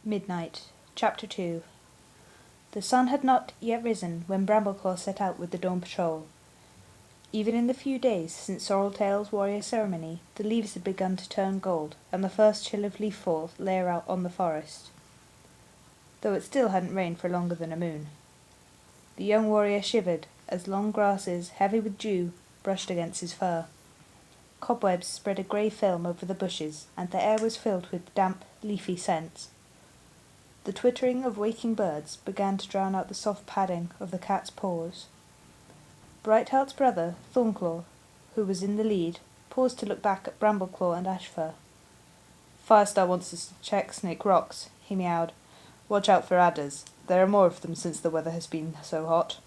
Midnight. Chapter 2. The sun had not yet risen when Brambleclaw set out with the dawn patrol. Even in the few days since Sorreltail's warrior ceremony, the leaves had begun to turn gold, and the first chill of leaf fall lay out on the forest, though it still hadn't rained for longer than a moon. The young warrior shivered as long grasses, heavy with dew, brushed against his fur. Cobwebs spread a grey film over the bushes, and the air was filled with damp, leafy scents. The twittering of waking birds began to drown out the soft padding of the cat's paws. Brightheart's brother, Thornclaw, who was in the lead, paused to look back at Brambleclaw and Ashfur. "Firestar wants us to check Snake Rocks," he meowed. "Watch out for adders. There are more of them since the weather has been so hot."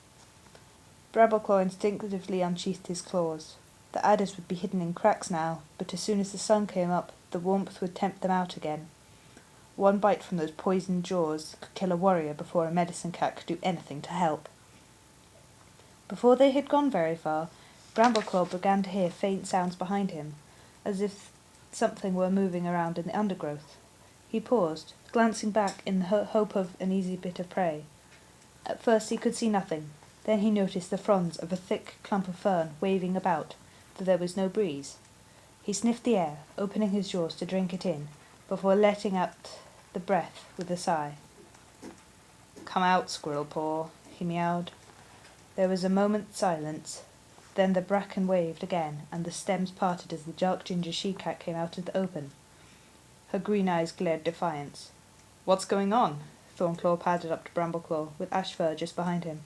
Brambleclaw instinctively unsheathed his claws. The adders would be hidden in cracks now, but as soon as the sun came up, the warmth would tempt them out again. One bite from those poisoned jaws could kill a warrior before a medicine cat could do anything to help. Before they had gone very far, Brambleclaw began to hear faint sounds behind him, as if something were moving around in the undergrowth. He paused, glancing back in the hope of an easy bit of prey. At first he could see nothing. Then he noticed the fronds of a thick clump of fern waving about, though there was no breeze. He sniffed the air, opening his jaws to drink it in, before letting out the breath with a sigh. "Come out, Squirrelpaw," he meowed. There was a moment's silence. Then the bracken waved again, and the stems parted as the dark ginger she-cat came out of the open. Her green eyes glared defiance. "What's going on?" Thornclaw padded up to Brambleclaw, with Ashfur just behind him.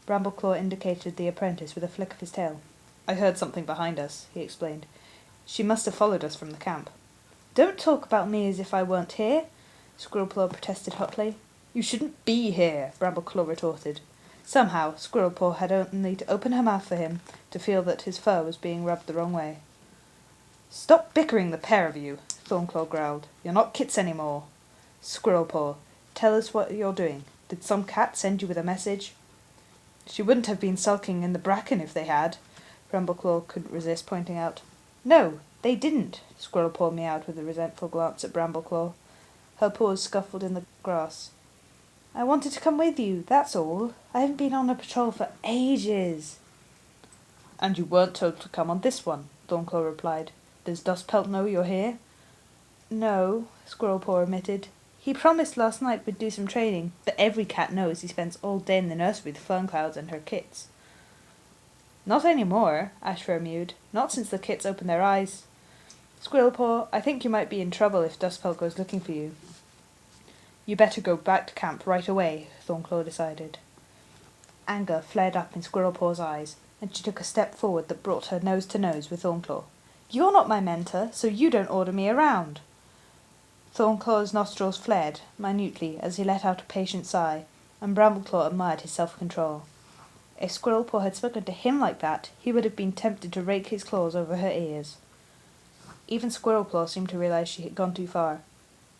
Brambleclaw indicated the apprentice with a flick of his tail. "I heard something behind us," he explained. "She must have followed us from the camp." "Don't talk about me as if I weren't here," Squirrelpaw protested hotly. "You shouldn't be here," Brambleclaw retorted. Somehow, Squirrelpaw had only to open her mouth for him to feel that his fur was being rubbed the wrong way. "Stop bickering, the pair of you," Thornclaw growled. "You're not kits any more. Squirrelpaw, tell us what you're doing. Did some cat send you with a message?" "She wouldn't have been sulking in the bracken if they had," Brambleclaw couldn't resist pointing out. "No, they didn't," Squirrelpaw meowed with a resentful glance at Brambleclaw. Her paws scuffled in the grass. "I wanted to come with you, that's all. I haven't been on a patrol for ages." "And you weren't told to come on this one," Thornclaw replied. "Does Dustpelt know you're here?" "No," Squirrelpaw admitted. "He promised last night we'd do some training, but every cat knows he spends all day in the nursery with Fernclouds and her kits." "Not any more," Ashfur mewed. "Not since the kits opened their eyes. Squirrelpaw, I think you might be in trouble if Dustpelt goes looking for you." "You better go back to camp right away," Thornclaw decided. Anger flared up in Squirrelpaw's eyes, and she took a step forward that brought her nose to nose with Thornclaw. "You're not my mentor, so you don't order me around." Thornclaw's nostrils flared minutely as he let out a patient sigh, and Brambleclaw admired his self-control. If Squirrelpaw had spoken to him like that, he would have been tempted to rake his claws over her ears. Even Squirrelpaw seemed to realize she had gone too far.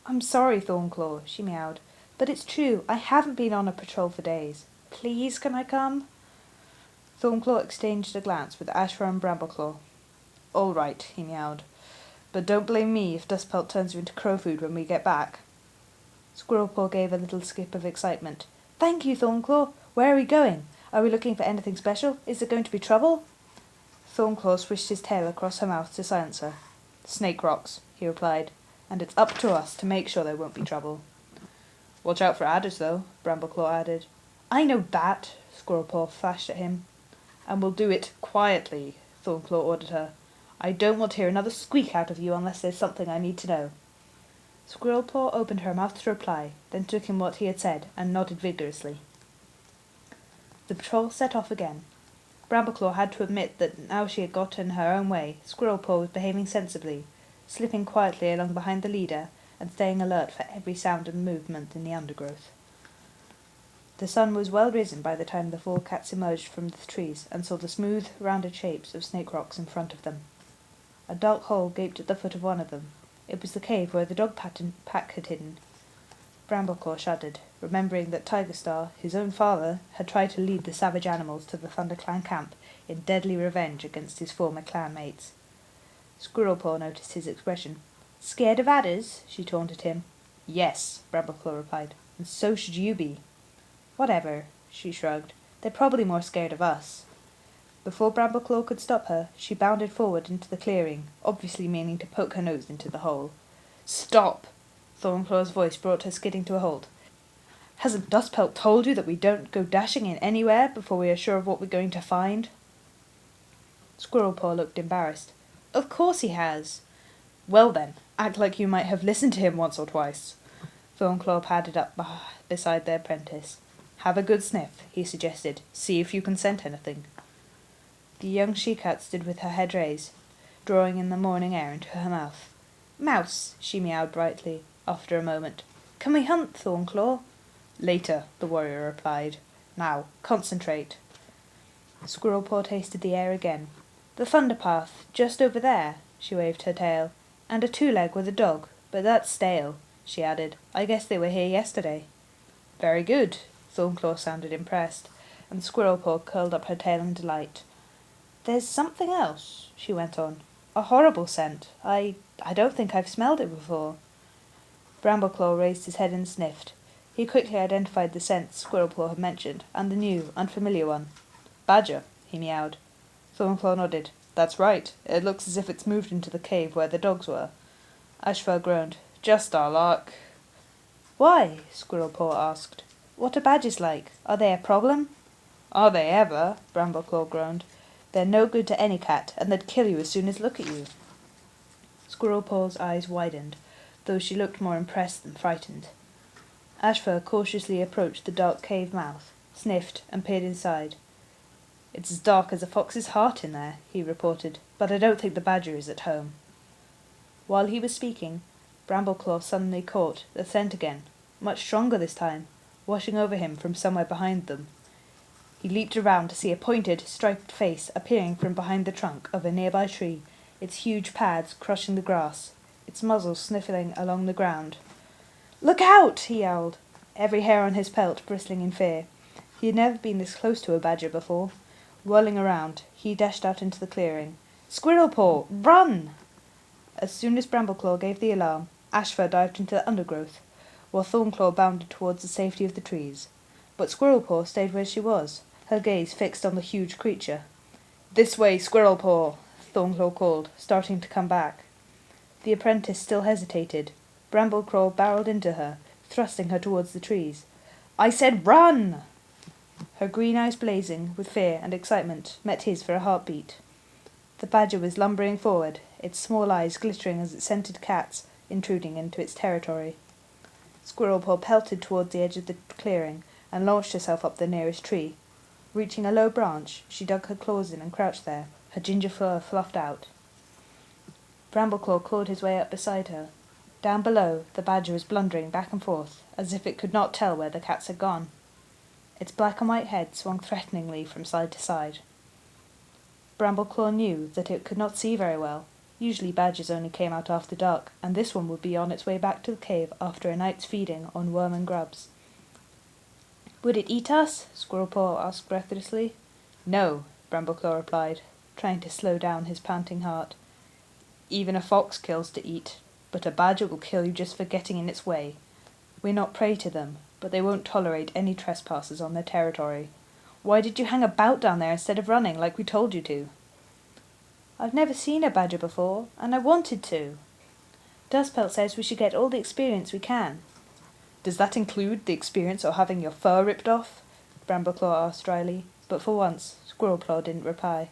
"I'm sorry, Thornclaw," she meowed, "but it's true. I haven't been on a patrol for days. Please, can I come?" Thornclaw exchanged a glance with Ashfur and Brambleclaw. "All right," he meowed, "but don't blame me if Dustpelt turns you into crow food when we get back." Squirrelpaw gave a little skip of excitement. "Thank you, Thornclaw. Where are we going? Are we looking for anything special? Is there going to be trouble?" Thornclaw swished his tail across her mouth to silence her. "Snake Rocks," he replied, "and it's up to us to make sure there won't be trouble." "Watch out for adders, though," Brambleclaw added. "I know that," Squirrelpaw flashed at him. "And we'll do it quietly," Thornclaw ordered her. "I don't want to hear another squeak out of you unless there's something I need to know." Squirrelpaw opened her mouth to reply, then took in what he had said, and nodded vigorously. The patrol set off again. Brambleclaw had to admit that now she had gotten her own way, Squirrelpaw was behaving sensibly, slipping quietly along behind the leader, and staying alert for every sound and movement in the undergrowth. The sun was well risen by the time the four cats emerged from the trees and saw the smooth, rounded shapes of Snake Rocks in front of them. A dark hole gaped at the foot of one of them. It was the cave where the dog pack had hidden. Brambleclaw shuddered, remembering that Tigerstar, his own father, had tried to lead the savage animals to the ThunderClan camp in deadly revenge against his former clanmates. Squirrelpaw noticed his expression. "Scared of adders?" she taunted him. Yes, Brambleclaw replied, and so should you be. Whatever, she shrugged. They're probably more scared of us. Before Brambleclaw could stop her, she bounded forward into the clearing, obviously meaning to poke her nose into the hole. Stop! Thornclaw's voice brought her skidding to a halt. Hasn't Dustpelt told you that we don't go dashing in anywhere before we are sure of what we're going to find? Squirrelpaw looked embarrassed. Of course he has. Well then, act like you might have listened to him once or twice. Thornclaw padded up beside the apprentice. Have a good sniff, he suggested. See if you can scent anything. The young she-cat stood with her head raised, drawing in the morning air into her mouth. Mouse, she meowed brightly, after a moment. Can we hunt, Thornclaw? Later, the warrior replied. Now, concentrate. Squirrelpaw tasted the air again. The thunderpath, just over there, she waved her tail, and a two-leg with a dog, but that's stale, she added. I guess they were here yesterday. Very good, Thornclaw sounded impressed, and Squirrelpaw curled up her tail in delight. There's something else, she went on. A horrible scent. I don't think I've smelled it before. Brambleclaw raised his head and sniffed. He quickly identified the scent Squirrelpaw had mentioned, and the new, unfamiliar one. Badger, he meowed. Thornclaw nodded. That's right. It looks as if it's moved into the cave where the dogs were. Ashfur groaned. Just our luck. Why? Squirrelpaw asked. What are badgers like? Are they a problem? Are they ever? Brambleclaw groaned. They're no good to any cat, and they'd kill you as soon as look at you. Squirrelpaw's eyes widened, though she looked more impressed than frightened. Ashfur cautiously approached the dark cave mouth, sniffed, and peered inside. It's as dark as a fox's heart in there, he reported, but I don't think the badger is at home. While he was speaking, Brambleclaw suddenly caught the scent again, much stronger this time, washing over him from somewhere behind them. He leaped around to see a pointed, striped face appearing from behind the trunk of a nearby tree, its huge pads crushing the grass, its muzzle sniffling along the ground. Look out! He yowled, every hair on his pelt bristling in fear. He had never been this close to a badger before. Whirling around, he dashed out into the clearing. Squirrelpaw, run! As soon as Brambleclaw gave the alarm, Ashfur dived into the undergrowth, while Thornclaw bounded towards the safety of the trees. But Squirrelpaw stayed where she was, her gaze fixed on the huge creature. This way, Squirrelpaw, Thornclaw called, starting to come back. The apprentice still hesitated. Brambleclaw barreled into her, thrusting her towards the trees. I said run! Her green eyes blazing with fear and excitement met his for a heartbeat. The badger was lumbering forward, its small eyes glittering as it scented cats intruding into its territory. Squirrelpaw pelted towards the edge of the clearing and launched herself up the nearest tree. Reaching a low branch, she dug her claws in and crouched there, her ginger fur fluffed out. Brambleclaw clawed his way up beside her. Down below, the badger was blundering back and forth, as if it could not tell where the cats had gone. Its black and white head swung threateningly from side to side. Brambleclaw knew that it could not see very well. Usually badgers only came out after dark, and this one would be on its way back to the cave after a night's feeding on worm and grubs. Would it eat us? Squirrelpaw asked breathlessly. No, Brambleclaw replied, trying to slow down his panting heart. Even a fox kills to eat, but a badger will kill you just for getting in its way. We're not prey to them, but they won't tolerate any trespassers on their territory. Why did you hang about down there instead of running like we told you to? I've never seen a badger before, and I wanted to. Dustpelt says we should get all the experience we can. Does that include the experience of having your fur ripped off? Brambleclaw asked dryly, but for once Squirrelpaw didn't reply.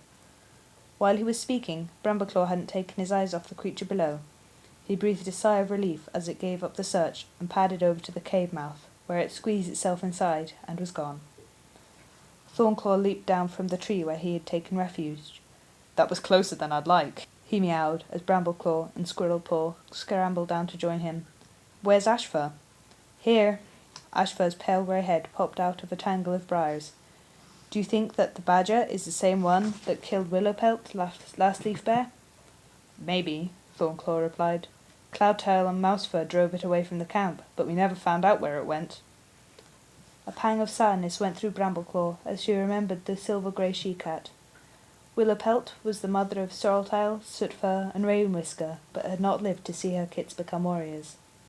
While he was speaking, Brambleclaw hadn't taken his eyes off the creature below. He breathed a sigh of relief as it gave up the search and padded over to the cave mouth, where it squeezed itself inside and was gone. Thornclaw leaped down from the tree where he had taken refuge. That was closer than I'd like, he meowed as Brambleclaw and Squirrelpaw scrambled down to join him. Where's Ashfur? Here. Ashfur's pale grey head popped out of a tangle of briars. Do you think that the badger is the same one that killed Willowpelt last Leaf Bear? Maybe, Thornclaw replied. Cloudtail and Mousefur drove it away from the camp, but we never found out where it went. A pang of sadness went through Brambleclaw as she remembered the silver-grey she-cat. Willowpelt was the mother of Sorreltail, Sootfur, and Rainwhisker, but had not lived to see her kits become warriors.